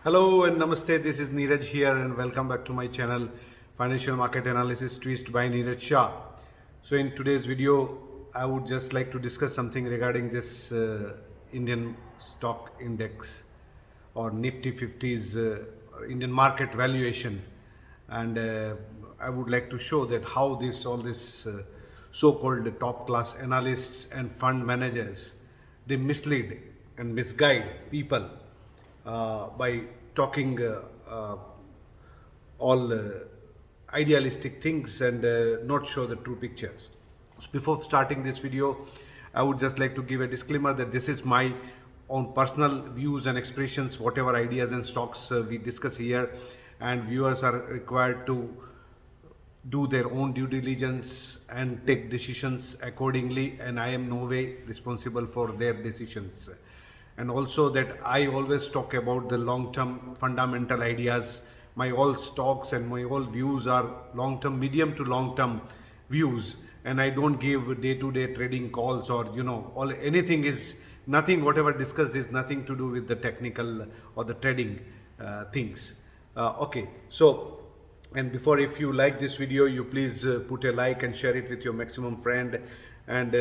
Hello and namaste, this is Neeraj here and welcome back to my channel Financial Market Analysis Twist by Neeraj Shah. So in today's video, I would just like to discuss something regarding this Indian stock index or Nifty 50's Indian market valuation, and I would like to show that how all this so-called top class analysts and fund managers, they mislead and misguide people by talking all idealistic things and not show the true pictures. So before starting this video, I would just like to give a disclaimer that this is my own personal views and expressions, whatever ideas and stocks we discuss here, and viewers are required to do their own due diligence and take decisions accordingly, and I am no way responsible for their decisions. And also that I always talk about the long-term fundamental ideas. My all stocks and my all views are long-term, medium to long-term views, and I don't give day-to-day trading calls or all anything is nothing. Whatever discussed is nothing to do with the technical or the trading things. Okay, so. And before, if you like this video, you please put a like and share it with your maximum friend. And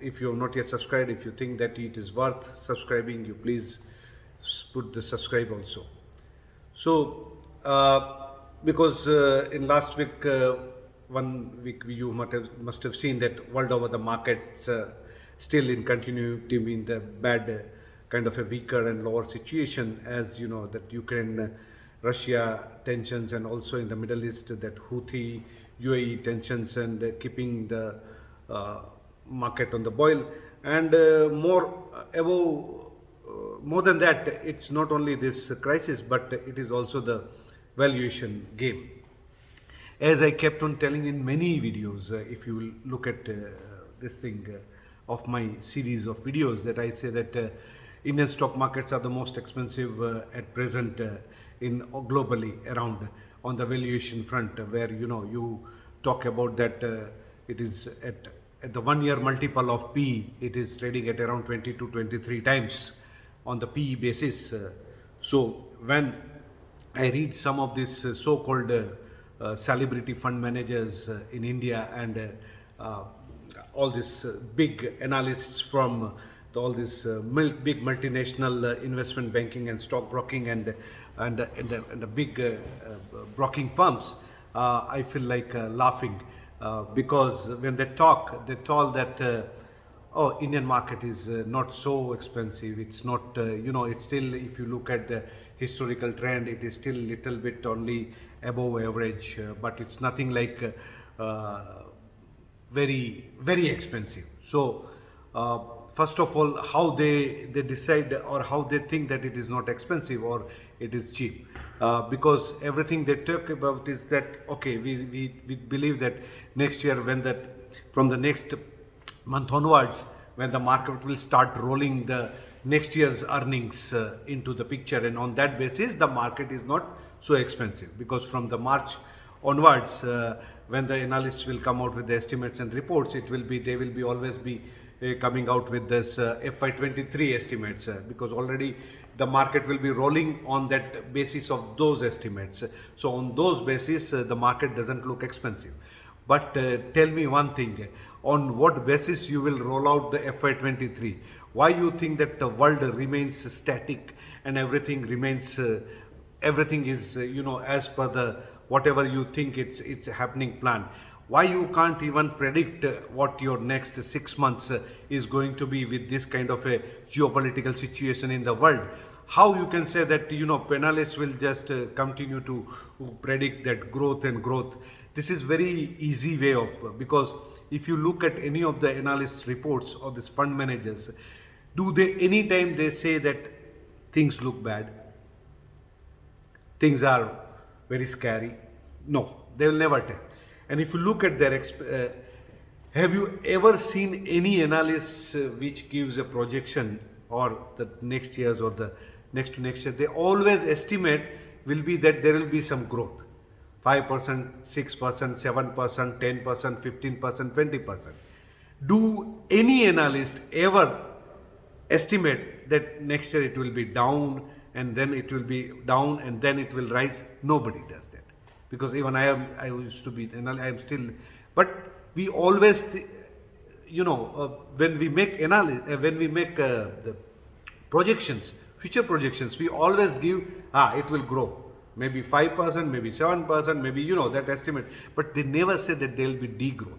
if you have not yet subscribed, if you think that it is worth subscribing, you please put the subscribe also. So because in last week, 1 week, you must have seen that world over the markets still in continuity in the bad kind of a weaker and lower situation, as you know that Ukraine Russia tensions, and also in the Middle East that Houthi UAE tensions, and keeping the market on the boil. And more than that, it's not only this crisis, but it is also the valuation game. As I kept on telling in many videos, if you will look at this thing of my series of videos, that I say that Indian stock markets are the most expensive at present in globally around on the valuation front, where you talk about that it is at the 1 year multiple of PE, it is trading at around 20 to 23 times on the PE basis. So when I read some of these so-called celebrity fund managers in India, and all these big analysts from all this big multinational investment banking and stock broking and the big broking firms, I feel like laughing because when they talk that oh, Indian market is not so expensive. It's not, it's still, if you look at the historical trend, it is still little bit only above average, but it's nothing like very, very expensive. So first of all, how they decide or how they think that it is not expensive or it is cheap, because everything they talk about is that okay, we believe that next year, when that from the next month onwards, when the market will start rolling the next year's earnings into the picture, and on that basis the market is not so expensive, because from the March onwards, when the analysts will come out with the estimates and reports, they will be always be coming out with this FY23 estimates, because already the market will be rolling on that basis of those estimates. So on those basis, the market doesn't look expensive. But tell me one thing, on what basis you will roll out the FY23? Why you think that the world remains static and everything remains, everything is, as per the whatever you think it's happening plan? Why you can't even predict what your next 6 months is going to be with this kind of a geopolitical situation in the world? How you can say that panelists will just continue to predict that growth and growth? This is very easy way of, because if you look at any of the analyst reports or this fund managers, do they anytime they say that things look bad, things are very scary? No, they will never tell. And if you look at their have you ever seen any analysts which gives a projection or the next years or the next to next year? They always estimate will be that there will be some growth, 5%, 6%, 7%, 10%, 15%, 20%. Do any analyst ever estimate that next year it will be down and then it will be down and then it will rise. Nobody does that, because even I used to be, and I am still, but we always when we make the projections, future projections, we always give it will grow maybe 5%, maybe 7%, maybe that estimate, but they never say that there will be degrowth.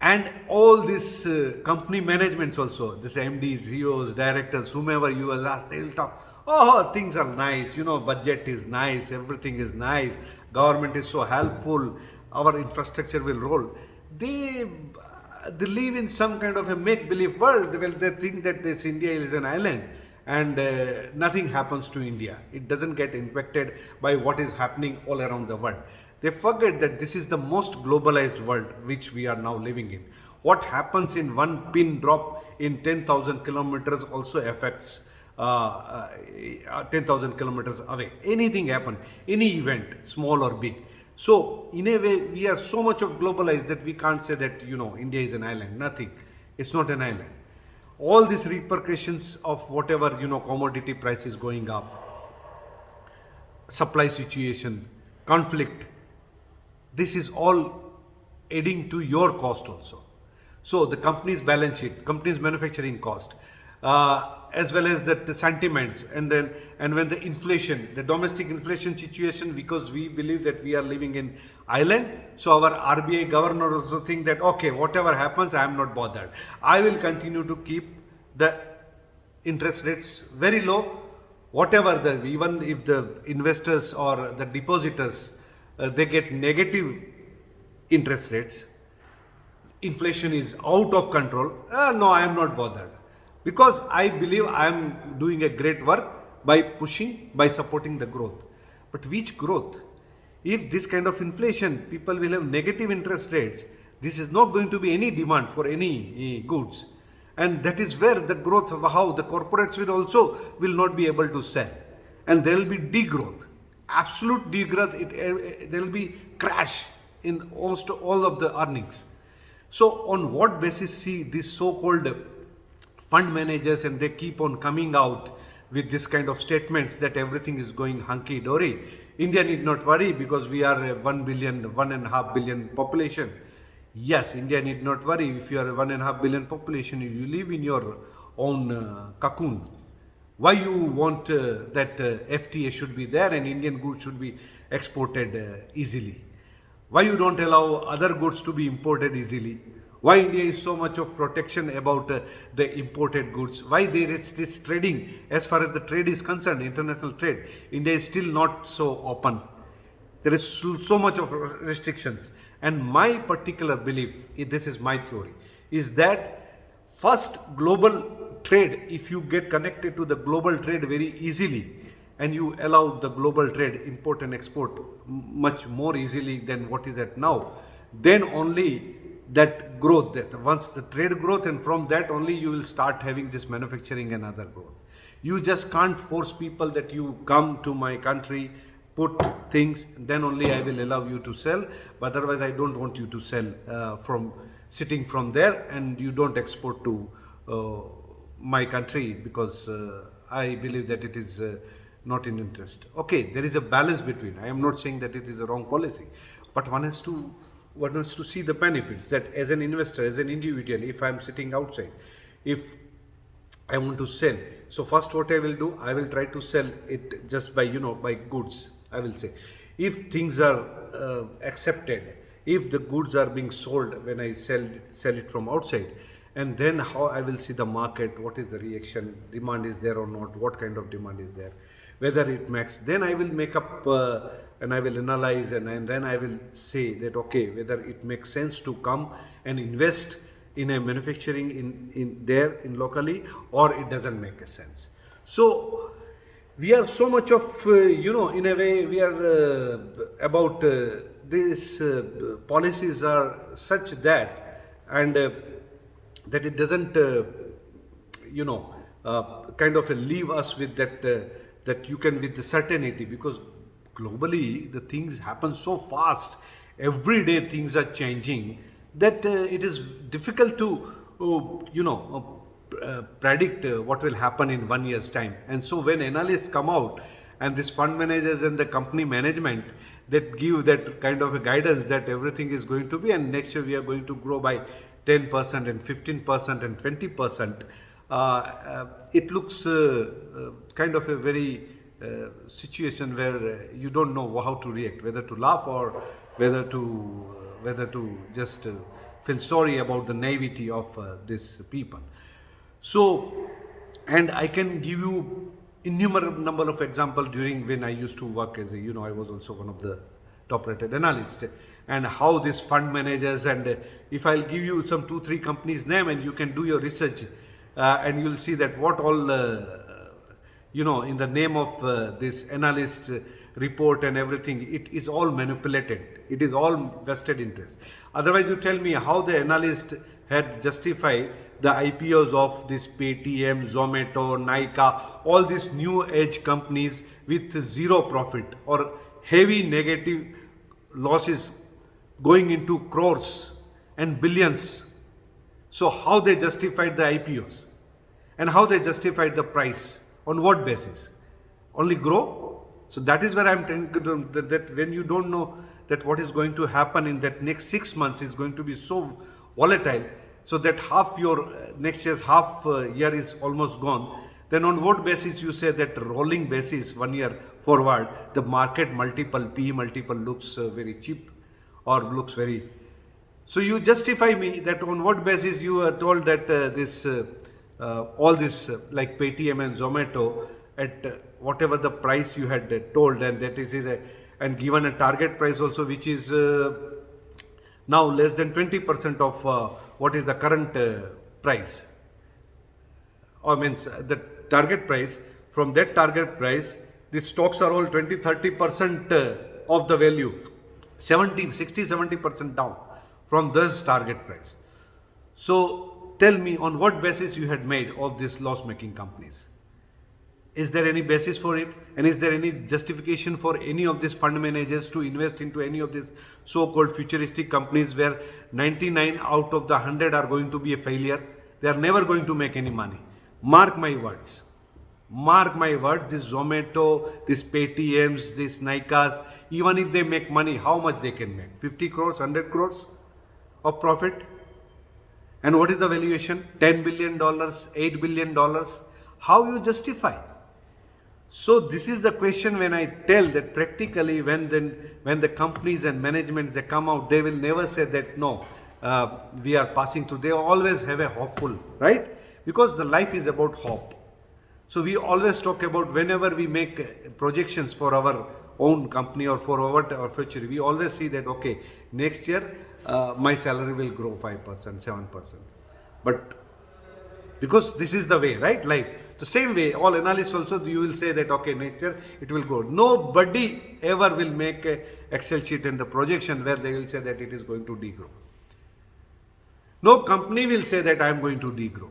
And all these company managements also, this MDs, CEOs, directors, whomever you will ask, they will talk, oh, things are nice, budget is nice, everything is nice, government is so helpful, our infrastructure will roll. They live in some kind of a make-believe world. They think that this India is an island and nothing happens to India. It doesn't get impacted by what is happening all around the world. They forget that this is the most globalized world which we are now living in. What happens in one pin drop in 10,000 kilometers also affects 10,000 kilometers away. Anything happen, any event, small or big. So in a way, we are so much of globalized that we can't say that India is an island. Nothing. It's not an island. All these repercussions of whatever commodity prices going up, supply situation, conflict, this is all adding to your cost also. So the company's balance sheet, company's manufacturing cost, as well as the sentiments, and when the inflation, the domestic inflation situation, because we believe that we are living in island, so our RBI governor also think that okay, whatever happens, I am not bothered. I will continue to keep the interest rates very low, whatever even if the investors or the depositors they get negative interest rates, inflation is out of control, no, I am not bothered, because I believe I am doing a great work by supporting the growth. But which growth? If this kind of inflation, people will have negative interest rates, this is not going to be any demand for any goods, and that is where the growth of how the corporates will not be able to sell, and there will be degrowth, absolute degrowth. There will be crash in almost all of the earnings. So on what basis see these so-called fund managers, and they keep on coming out with this kind of statements that everything is going hunky-dory. India need not worry because we are a 1.5 billion population. Yes, India need not worry. If you are a 1.5 billion population, you live in your own cocoon. Why you want that FTA should be there and Indian goods should be exported easily? Why you don't allow other goods to be imported easily? Why India is so much of protection about the imported goods? Why there is this trading? As far as the trade is concerned, international trade, India is still not so open. There is so much of restrictions. And my particular belief, this is my theory, is that first global trade, if you get connected to the global trade very easily, and you allow the global trade, import and export much more easily than what is at now, then only that growth, that once the trade growth, and from that only you will start having this manufacturing and other growth. You just can't force people that you come to my country, put things, then only I will allow you to sell, but otherwise I don't want you to sell from sitting from there, and you don't export to my country because I believe that it is not in interest. Okay, there is a balance between. I am not saying that it is a wrong policy, but one has to see the benefits, that as an investor, as an individual, if I am sitting outside, if I want to sell, so first what I will do, I will try to sell it just by by goods. I will say, if things are accepted, if the goods are being sold when I sell it from outside, and then how I will see the market, what is the reaction, demand is there or not, what kind of demand is there, whether it makes, then I will make up and I will analyze, and then I will say that okay, whether it makes sense to come and invest in a manufacturing in locally, or it doesn't make a sense. So we are so much of in a way we are about these policies are such that, and that it doesn't kind of leave us with that you can with the certainty, because globally the things happen so fast, every day things are changing, that it is difficult to predict what will happen in 1 year's time. And so when analysts come out and these fund managers and the company management that give that kind of a guidance that everything is going to be, and next year we are going to grow by 10% and 15% and 20%, it looks kind of a very situation where you don't know how to react, whether to laugh or whether to just feel sorry about the naivety of these people. So, and I can give you innumerable number of examples during when I used to work as a, I was also one of the top rated analysts, and how these fund managers, and if I'll give you some 2-3 companies name and you can do your research and you'll see that what all in the name of this analyst report and everything, it is all manipulated. It is all vested interest. Otherwise, you tell me how the analyst had justified the IPOs of this Paytm, Zomato, Nykaa, all these new age companies with zero profit or heavy negative losses going into crores and billions. So how they justified the IPOs and how they justified the price? On what basis? Only grow? So that is where I'm thinking that when you don't know that what is going to happen in that next 6 months is going to be so volatile, so that half your next year's half year is almost gone, then on what basis you say that rolling basis 1 year forward, the market multiple, PE multiple looks very cheap or looks very... So you justify me that on what basis you are told that all this like Paytm and Zomato at whatever the price you had told, and that is and given a target price also which is now less than 20% of what is the current price, or means the target price. From that target price, the stocks are all 20-30% of the value, 60-70% down from this target price. So tell me on what basis you had made of these loss making companies. Is there any basis for it? And is there any justification for any of these fund managers to invest into any of these so-called futuristic companies where 99 out of the 100 are going to be a failure? They are never going to make any money. Mark my words. Mark my word, this Zomato, this Paytms, this Nykaas, even if they make money, how much they can make? 50 crores, 100 crores of profit? And what is the valuation? $10 billion, $8 billion. How you justify? So this is the question when I tell that practically when the companies and management they come out, they will never say that no, we are passing through. They always have a hopeful, right? Because the life is about hope. So we always talk about whenever we make projections for our own company or for our future, we always see that okay, next year my salary will grow 5%, 7%. But because this is the way, right? Life. The same way, all analysts also, you will say that okay, next year it will grow. Nobody ever will make a Excel sheet and the projection where they will say that it is going to degrow. No company will say that I am going to degrow.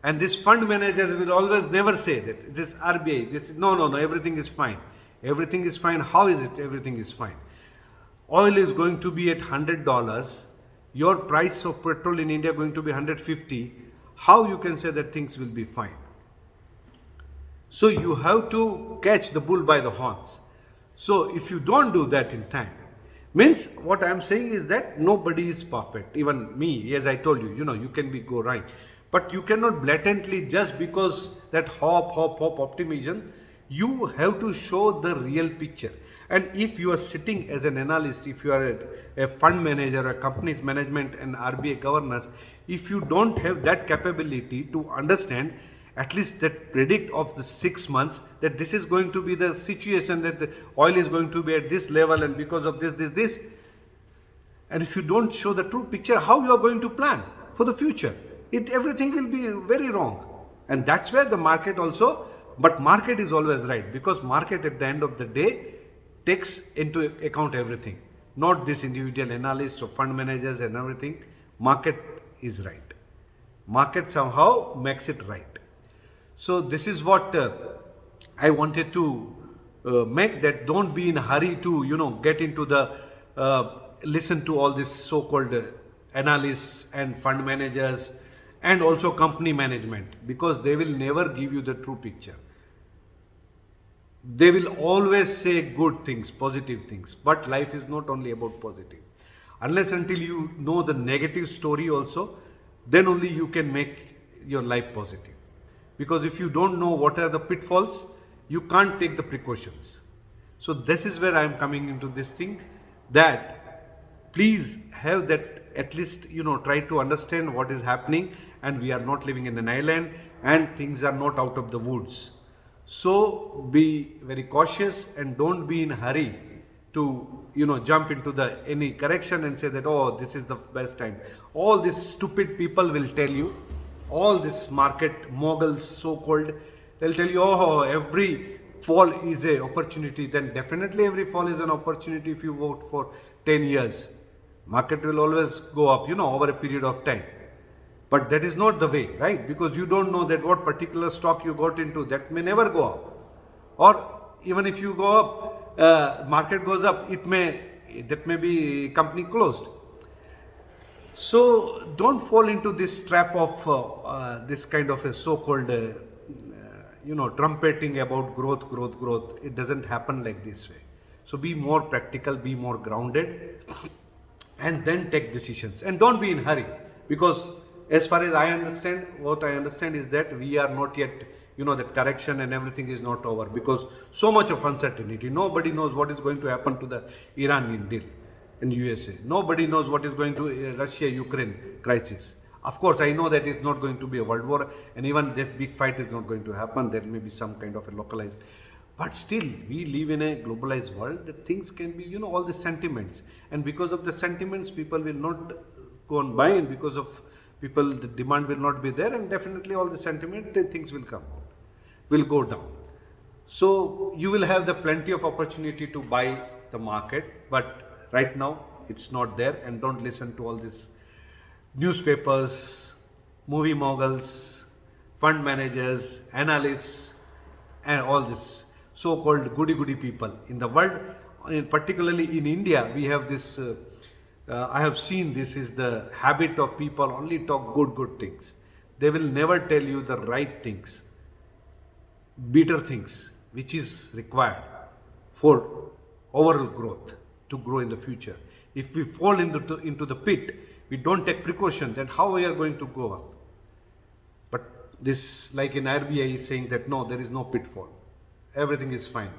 And this fund managers will always never say that. This RBI, this no, everything is fine. Everything is fine. How is it everything is fine? Oil is going to be at $100. Your price of petrol in India going to be 150. How you can say that things will be fine? So you have to catch the bull by the horns. So if you don't do that in time, means what I am saying is that nobody is perfect. Even me, as I told you, you can go right. But you cannot blatantly, just because that hope, optimism, you have to show the real picture. And if you are sitting as an analyst, if you are a fund manager, a company's management and RBI governors, if you don't have that capability to understand, at least that predict of the 6 months, that this is going to be the situation, that the oil is going to be at this level and because of this. And if you don't show the true picture, how you are going to plan for the future? Everything will be very wrong. And that's where the market also, but market is always right, because market at the end of the day takes into account everything, not this individual analysts or fund managers and everything. Market is right. Market somehow makes it right. So this is what I wanted to make, that don't be in a hurry to get into the listen to all this so-called analysts and fund managers and also company management, because they will never give you the true picture. They will always say good things, positive things, but life is not only about positive. Unless until you know the negative story also, then only you can make your life positive. Because if you don't know what are the pitfalls, you can't take the precautions. So this is where I am coming into this thing, that please have that, at least try to understand what is happening, and we are not living in an island, and things are not out of the woods. So be very cautious and don't be in a hurry to jump into the any correction and say that, oh, this is the best time. All these stupid people will tell you, all this market moguls so called, they'll tell you, oh, every fall is a opportunity. Then definitely every fall is an opportunity if you vote for 10 years. Market will always go up over a period of time. But that is not the way, right? Because you don't know that what particular stock you got into, that may never go up. Or even if you go up, market goes up, that may be company closed. So don't fall into this trap of this kind of a so-called, trumpeting about growth. It doesn't happen like this way. So be more practical, be more grounded, and then take decisions. And don't be in hurry, because as far as I understand, what I understand is that we are not yet, that correction and everything is not over, because so much of uncertainty. Nobody knows what is going to happen to the Iranian deal in USA. Nobody knows what is going to Russia-Ukraine crisis. Of course, I know that it's not going to be a world war, and even this big fight is not going to happen. There may be some kind of a localized. But still, we live in a globalized world that things can be, all the sentiments. And because of the sentiments, people will not go on buying, because of people, the demand will not be there, and definitely all the sentiment, then things will come out, will go down. So you will have the plenty of opportunity to buy the market, but right now it's not there. And don't listen to all these newspapers, movie moguls, fund managers, analysts, and all this so-called goody people in the world. Particularly in India, we have this. I have seen this is the habit of people only talk good things. They will never tell you the right things, better things, which is required for overall growth, to grow in the future. If we fall into the pit, we don't take precaution, then how we are going to go up? But this, like in RBI, is saying that no, there is no pitfall. Everything is fine.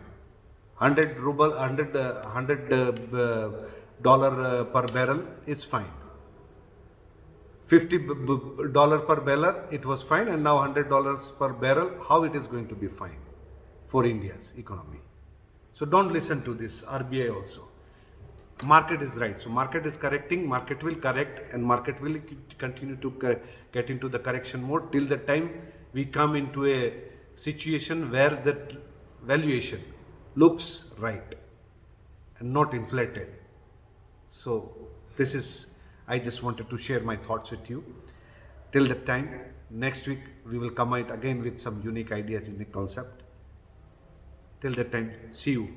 100 ruble, $100 per barrel is fine. $50 per barrel, it was fine, and now $100 per barrel. How it is going to be fine for India's economy? So don't listen to this RBI also. Market is right. So market is correcting, market will correct, and market will continue to get into the correction mode till the time we come into a situation where the valuation looks right and not inflated. So this is, I just wanted to share my thoughts with you. Till that time, next week we will come out again with some unique ideas, unique concept. Till that time, see you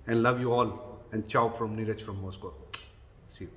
and love you all, and ciao from Neeraj from Moscow. See you.